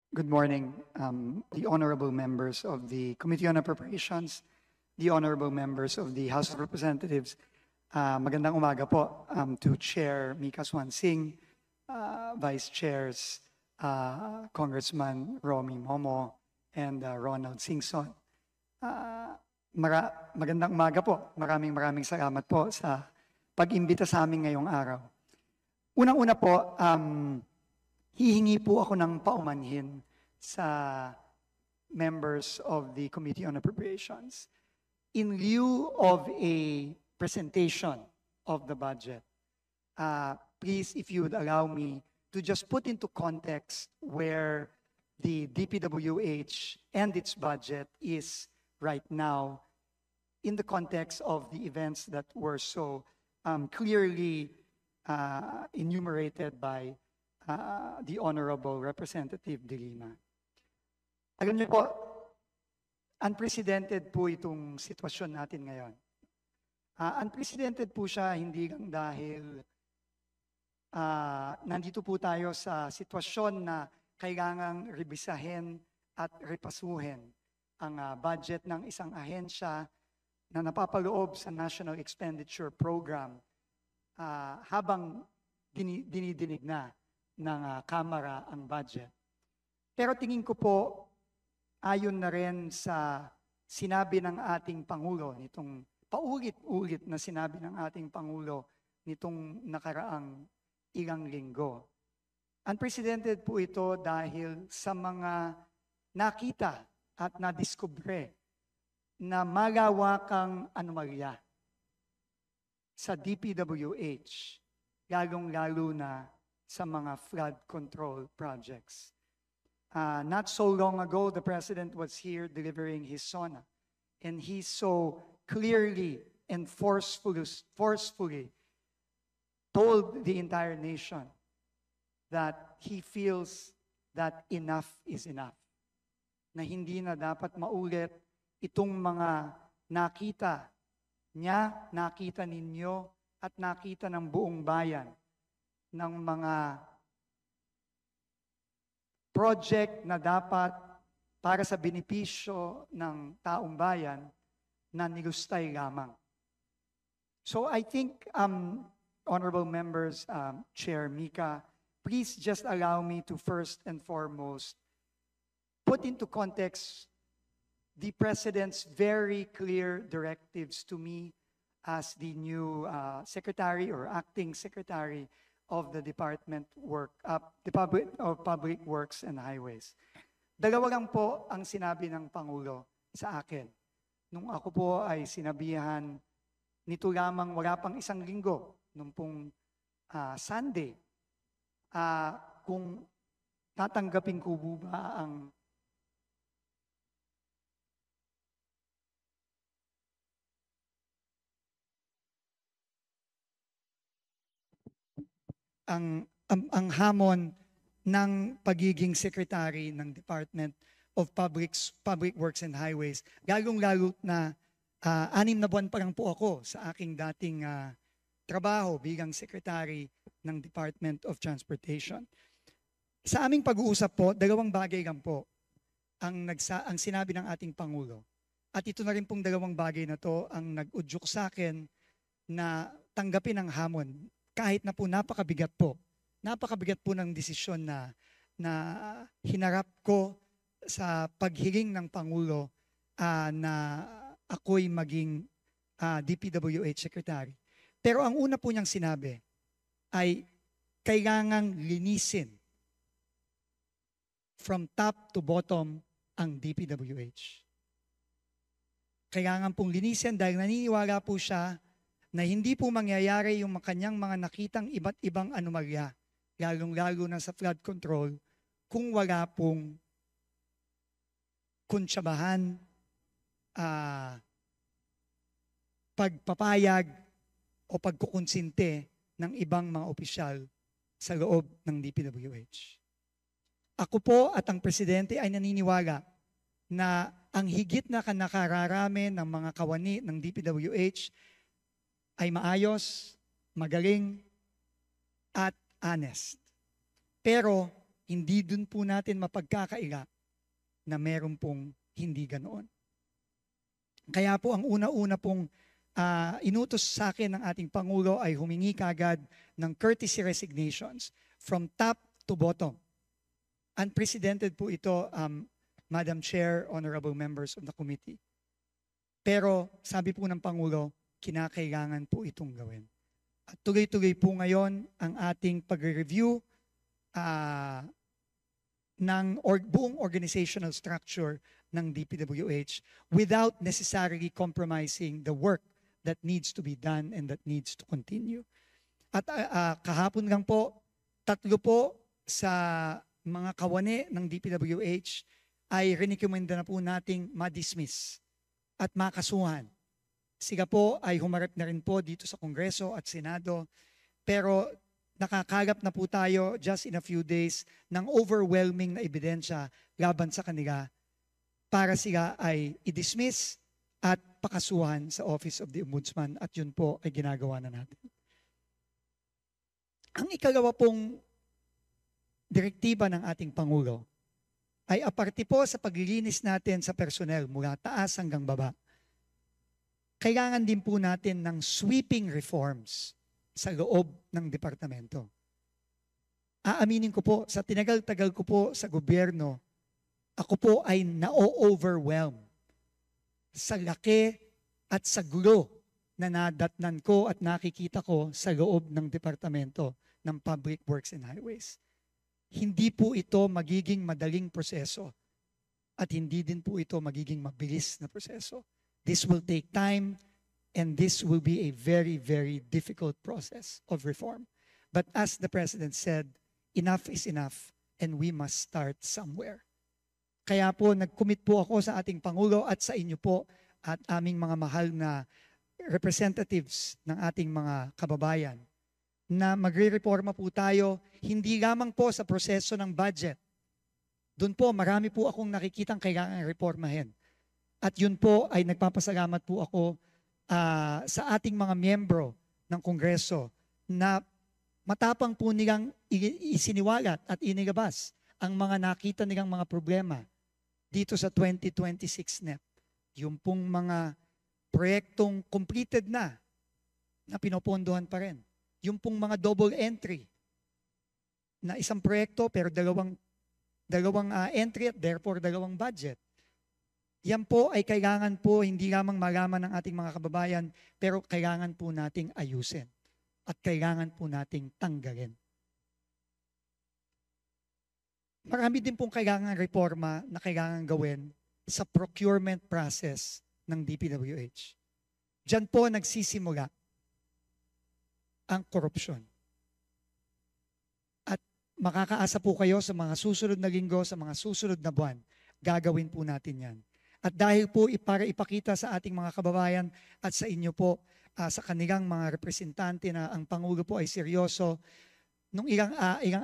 Good morning, the honorable members of the Committee on Appropriations, the honorable members of the House of Representatives. Magandang umaga po to Chair Mika Swansing, Vice Chairs Congressman Romy Momo and Ronald Singson. Magandang umaga po. Maraming salamat po sa pag-imbita sa amin ngayong araw. Unang-una po, hihingi po ako ng paumanhin sa members of the Committee on Appropriations. In lieu of a presentation of the budget, please, if you would allow me to just put into context where the DPWH and its budget is right now in the context of the events that were so clearly enumerated by the Honorable Representative De Lima. Alam niyo po, unprecedented po itong sitwasyon natin ngayon. Unprecedented po siya hindi lang dahil nandito po tayo sa sitwasyon na kailangang rebisahin at repasuhin ang budget ng isang ahensya na napapaloob sa National Expenditure Program habang dinidinig na ng Kamara ang budget. Pero tingin ko po, ayon na rin sa sinabi ng ating Pangulo, nitong paulit-ulit na sinabi ng ating Pangulo nitong nakaraang ilang linggo. Unprecedented po ito dahil sa mga nakita at nadiskubre na malawakang anomalya sa DPWH, lalong-lalo na sa mga flood control projects. Not so long ago, the President was here delivering his SONA, and he so clearly and forcefully told the entire nation that he feels that enough is enough, na hindi na dapat maulit itong mga nakita niya, nakita ninyo, at nakita ng buong bayan ng mga project na dapat para sa benepisyo ng taong bayan na nilustay lamang. So I think, honorable members, Chair Mika, please just allow me to first and foremost put into context the President's very clear directives to me as the new Secretary or Acting Secretary of the Department of Public Works and Highways. Dalawa lang po ang sinabi ng Pangulo sa akin. Nung ako po ay sinabihan nito lamang wala pang isang linggo, nung pong Sunday, kung tatanggapin ko ba ang hamon ng pagiging secretary ng Department of Public Works and Highways. Lalong-lalo na 6 na buwan pa lang po ako sa aking dating trabaho bilang secretary ng Department of Transportation. Sa aming pag-uusap po, 2 bagay lang po ang sinabi ng ating Pangulo. At ito na rin pong 2 bagay na to ang nag-udyok sa akin na tanggapin ang hamon. Kahit na po napakabigat po ng desisyon na hinarap ko sa paghiling ng Pangulo na ako'y maging DPWH Secretary. Pero ang una po niyang sinabi ay kailangang linisin from top to bottom ang DPWH. Kailangan pong linisin dahil naniniwala po siya na hindi po mangyayari yung kanyang mga nakitang iba't ibang anomalya, lalong-lalo na sa flood control, kung wala pong kuntsabahan, pagpapayag o pagkukonsinte ng ibang mga opisyal sa loob ng DPWH. Ako po at ang Presidente ay naniniwala na ang higit na nakararami ng mga kawani ng DPWH ay maayos, magaling, at honest. Pero hindi dun po natin mapagkakaila na meron pong hindi ganoon. Kaya po ang una-una pong inutos sa akin ng ating Pangulo ay humingi kagad ng courtesy resignations from top to bottom. Unprecedented po ito, Madam Chair, honorable members of the committee. Pero sabi po ng Pangulo, kinakailangan po itong gawin. At tuloy-tuloy po ngayon ang ating pag-review ng buong organizational structure ng DPWH without necessarily compromising the work that needs to be done and that needs to continue. At kahapon lang po, 3 po sa mga kawani ng DPWH ay rinikomenda na po nating ma-dismiss at makasuhan. Sila po ay humarap na rin po dito sa Kongreso at Senado, pero nakakalap na po tayo just in a few days ng overwhelming na ebidensya laban sa kanila para sila ay i-dismiss at pakasuhan sa Office of the Ombudsman, at yun po ay ginagawa na natin. Ang ikalawa pong direktiba ng ating Pangulo ay aparte po sa paglilinis natin sa personnel mula taas hanggang baba, kailangan din po natin ng sweeping reforms sa loob ng departamento. Aaminin ko po, sa tinagal-tagal ko po sa gobyerno, ako po ay na-overwhelm sa laki at sa gulo na nadatnan ko at nakikita ko sa loob ng departamento ng Public Works and Highways. Hindi po ito magiging madaling proseso at hindi din po ito magiging mabilis na proseso. This will take time and this will be a very, very difficult process of reform. But as the President said, enough is enough and we must start somewhere. Kaya po nag-commit po ako sa ating Pangulo at sa inyo po at aming mga mahal na representatives ng ating mga kababayan na magre-reforma po tayo hindi lamang po sa proseso ng budget. Doon po marami po akong nakikitang kailangan reformahin. At yun po ay nagpapasalamat po ako sa ating mga miyembro ng Kongreso na matapang po nilang isiniwalat at inilabas ang mga nakita nilang mga problema dito sa 2026 NEP. Yung pong mga proyektong completed na pinopondohan pa rin. Yung pong mga double entry na isang proyekto pero dalawang entry at therefore dalawang budget. Yan po ay kailangan po hindi lamang malaman ng ating mga kababayan, pero kailangan po nating ayusin at kailangan po nating tanggalin. Marami din pong kailangan reforma na kailangan gawin sa procurement process ng DPWH. Diyan po nagsisimula ang korupsyon. At makakaasa po kayo sa mga susunod na linggo, sa mga susunod na buwan, gagawin po natin yan. At dahil po para ipakita sa ating mga kababayan at sa inyo po, sa kanilang mga representante na ang Pangulo po ay seryoso, nung ilang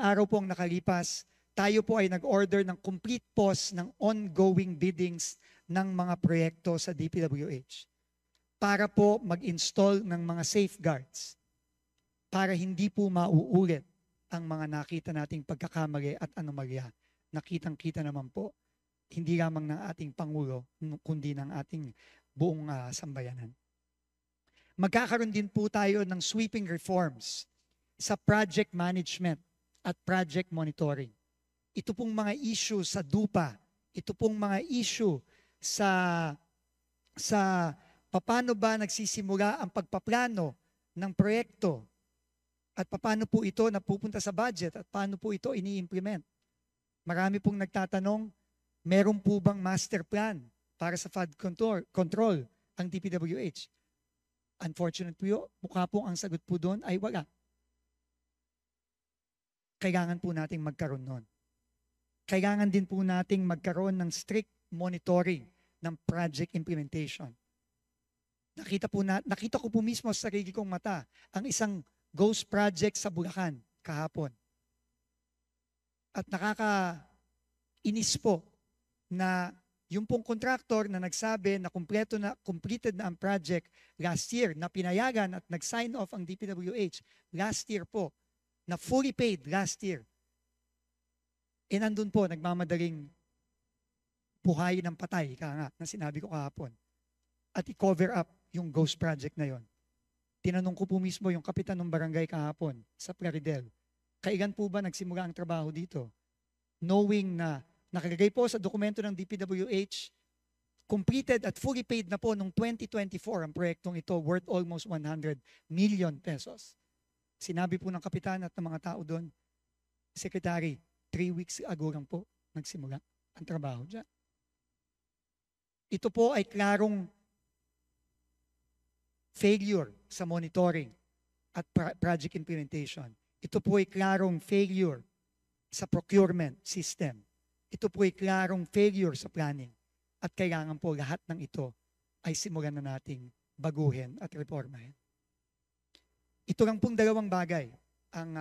araw po ang nakalipas, tayo po ay nag-order ng complete pause ng ongoing biddings ng mga proyekto sa DPWH para po mag-install ng mga safeguards para hindi po mauulit ang mga nakita nating pagkakamali at anomalya. Nakitang-kita naman po, hindi lamang ng ating Pangulo, kundi ng ating buong sambayanan. Magkakaroon din po tayo ng sweeping reforms sa project management at project monitoring. Ito pong mga issue sa DUPA, ito pong mga issue sa paano ba nagsisimula ang pagpaplano ng proyekto at paano po ito napupunta sa budget at paano po ito ini-implement. Marami pong nagtatanong, meron po bang master plan para sa flood control ang DPWH? Unfortunately, mukha po ang sagot po doon ay wala. Kailangan po nating magkaroon nun. Kailangan din po nating magkaroon ng strict monitoring ng project implementation. Nakita ko po mismo sa sarili kong mata ang isang ghost project sa Bulacan kahapon. At nakakainis po na yung pong contractor na nagsabi na completed na ang project last year, na pinayagan at nag-sign off ang DPWH last year po, na fully paid last year. nandun po, nagmamadaling buhayin ng patay, nga, na sinabi ko kahapon. At i-cover up yung ghost project na yon. Tinanong ko po mismo yung kapitan ng barangay kahapon sa Plaridel, kailan po ba nagsimula ang trabaho dito? Knowing na nakalagay po sa dokumento ng DPWH, completed at fully paid na po noong 2024 ang proyektong ito, worth almost 100 million pesos. Sinabi po ng kapitan at ng mga tao doon, Secretary, 3 weeks ago lang po nagsimula ang trabaho dyan. Ito po ay klarong failure sa monitoring at project implementation. Ito po ay klarong failure sa procurement system. Ito po ay klarong failure sa planning. At kailangan po lahat ng ito ay simulan na nating baguhin at reformahin. Ito lang pong dalawang bagay ang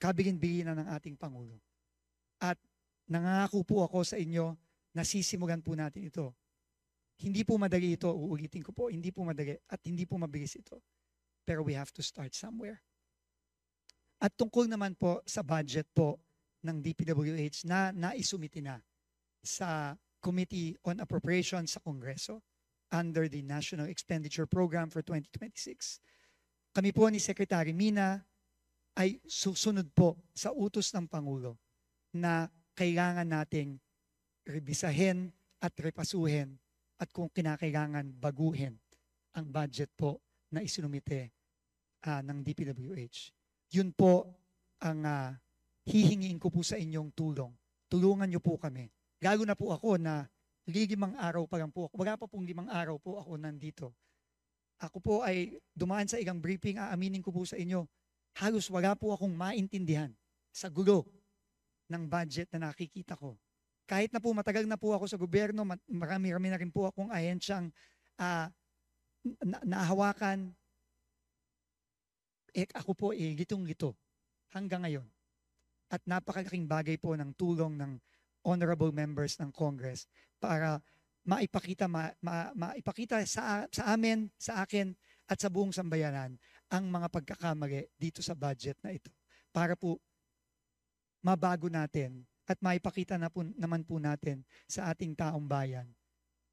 kabilin-bilinan ng ating Pangulo. At nangako po ako sa inyo na sisimulan po natin ito. Hindi po madali ito, uulitin ko po, hindi po madali at hindi po mabilis ito. Pero we have to start somewhere. At tungkol naman po sa budget po ng DPWH na naisumiti na sa Committee on Appropriations sa Kongreso under the National Expenditure Program for 2026. Kami po ni Secretary Mina ay susunod po sa utos ng Pangulo na kailangan nating rebisahin at repasuhin at kung kinakailangan baguhin ang budget po na isinumite ng DPWH. Yun po ang hihingiin ko po sa inyong tulong. Tulungan niyo po kami. Lalo na po ako na 5 araw pa lang po ako. Wala pa pong 5 araw po ako nandito. Ako po ay dumaan sa ilang briefing, aaminin ko po sa inyo, halos wala po akong maintindihan sa gulo ng budget na nakikita ko. Kahit na po matagal na po ako sa gobyerno, marami-rami na rin po akong ahensyang nahawakan. Ako po gitong-gito hanggang ngayon. At napakalaking bagay po ng tulong ng honorable members ng Congress para maipakita sa amin, sa akin, at sa buong sambayanan ang mga pagkakamali dito sa budget na ito. Para po mabago natin at maipakita naman po natin sa ating taong bayan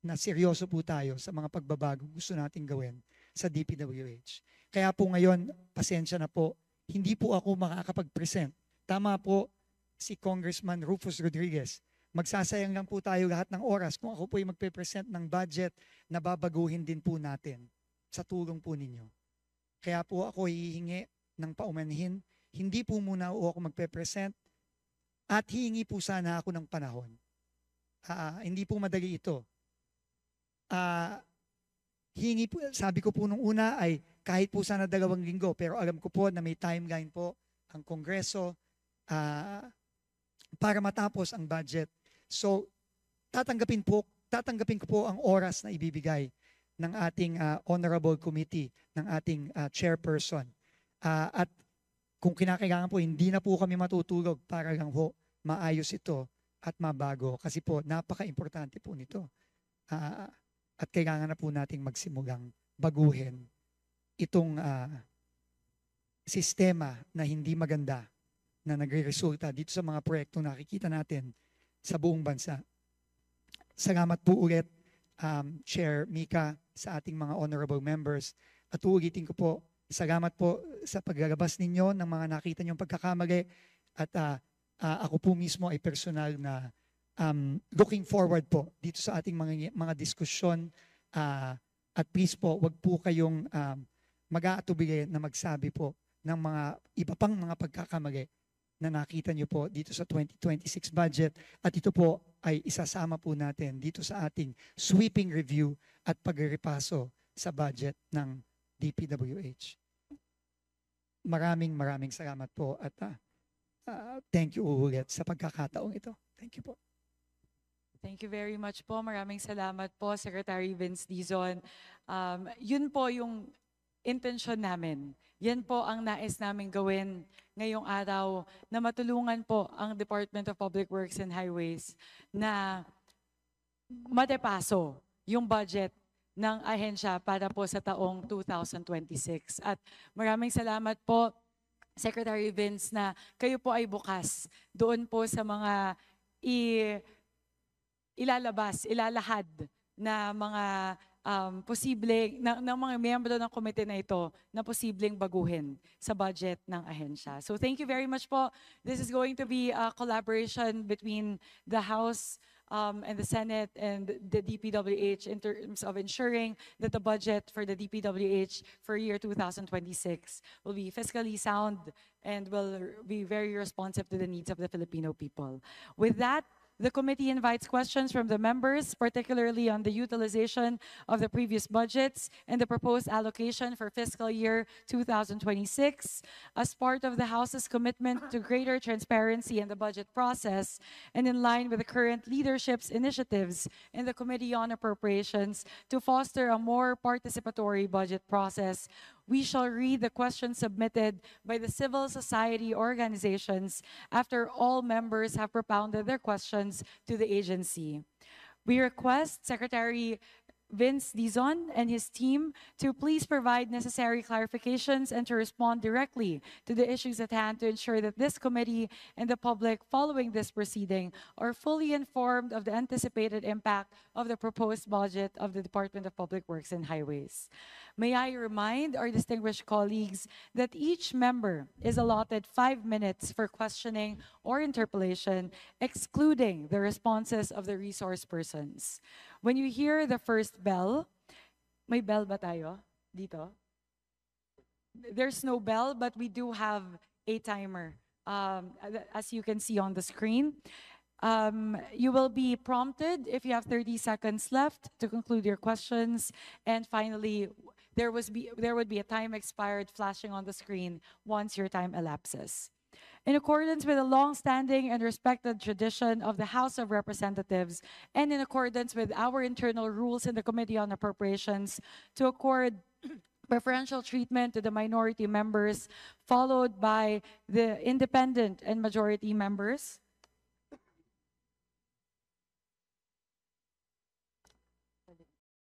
na seryoso po tayo sa mga pagbabago gusto nating gawin sa DPWH. Kaya po ngayon, pasensya na po, hindi po ako makakapag-present. Tama po si Congressman Rufus Rodriguez. Magsasayang lang po tayo lahat ng oras kung ako po ay magpe-present ng budget na babaguhin din po natin sa tulong po ninyo. Kaya po ako hihingi ng paumanhin. Hindi po muna ako magpe-present at hihingi po sana ako ng panahon. Hindi po madali ito. Hihingi po, sabi ko po nung una ay kahit po sana 2 linggo, pero alam ko po na may timeline po ang Kongreso para matapos ang budget. So, tatanggapin ko po ang oras na ibibigay ng ating honorable committee, ng ating chairperson. At kung kinakailangan po, hindi na po kami matutulog para lang po maayos ito at mabago. Kasi po, napaka-importante po nito. At kailangan na po nating magsimulang baguhin itong sistema na hindi maganda na nagre-resulta dito sa mga proyektong nakikita natin sa buong bansa. Salamat po ulit, Chair Mika, sa ating mga honorable members. At uulitin ko po, salamat po sa paglalabas ninyo ng mga nakita niyong pagkakamali. At ako po mismo ay personal na looking forward po dito sa ating mga diskusyon. At please po, wag po kayong mag-aatubili na magsabi po ng mga iba pang mga pagkakamali na nakita niyo po dito sa 2026 budget. At ito po ay isasama po natin dito sa ating sweeping review at pagrepaso sa budget ng DPWH. Maraming salamat po at thank you ulit sa pagkakataong ito. Thank you po. Thank you very much po. Maraming salamat po, Secretary Vince Dizon. Yun po yung intensyon namin. Yan po ang nais namin gawin ngayong araw na matulungan po ang Department of Public Works and Highways na matepaso yung budget ng ahensya para po sa taong 2026. At maraming salamat po Secretary Vince, na kayo po ay bukas doon po sa mga ilalahad na mga ng mga miyembro ng komite na ito na posibleng baguhin sa budget ng ahensya. So thank you very much po. This is going to be a collaboration between the House and the Senate and the DPWH in terms of ensuring that the budget for the DPWH for year 2026 will be fiscally sound and will be very responsive to the needs of the Filipino people. With that, the committee invites questions from the members, particularly on the utilization of the previous budgets and the proposed allocation for fiscal year 2026. As part of the House's commitment to greater transparency in the budget process and in line with the current leadership's initiatives in the Committee on Appropriations to foster a more participatory budget process, we shall read the questions submitted by the civil society organizations after all members have propounded their questions to the agency. We request Secretary Vince Dizon and his team to please provide necessary clarifications and to respond directly to the issues at hand to ensure that this committee and the public following this proceeding are fully informed of the anticipated impact of the proposed budget of the Department of Public Works and Highways. May I remind our distinguished colleagues that each member is allotted 5 minutes for questioning or interpellation, excluding the responses of the resource persons. When you hear the first bell, may bell ba tayo dito? There's no bell, but we do have a timer, as you can see on the screen. You will be prompted if you have 30 seconds left to conclude your questions. And finally, there would be a time expired flashing on the screen once your time elapses. In accordance with the long-standing and respected tradition of the House of Representatives, and in accordance with our internal rules in the Committee on Appropriations, to accord preferential treatment to the minority members, followed by the independent and majority members,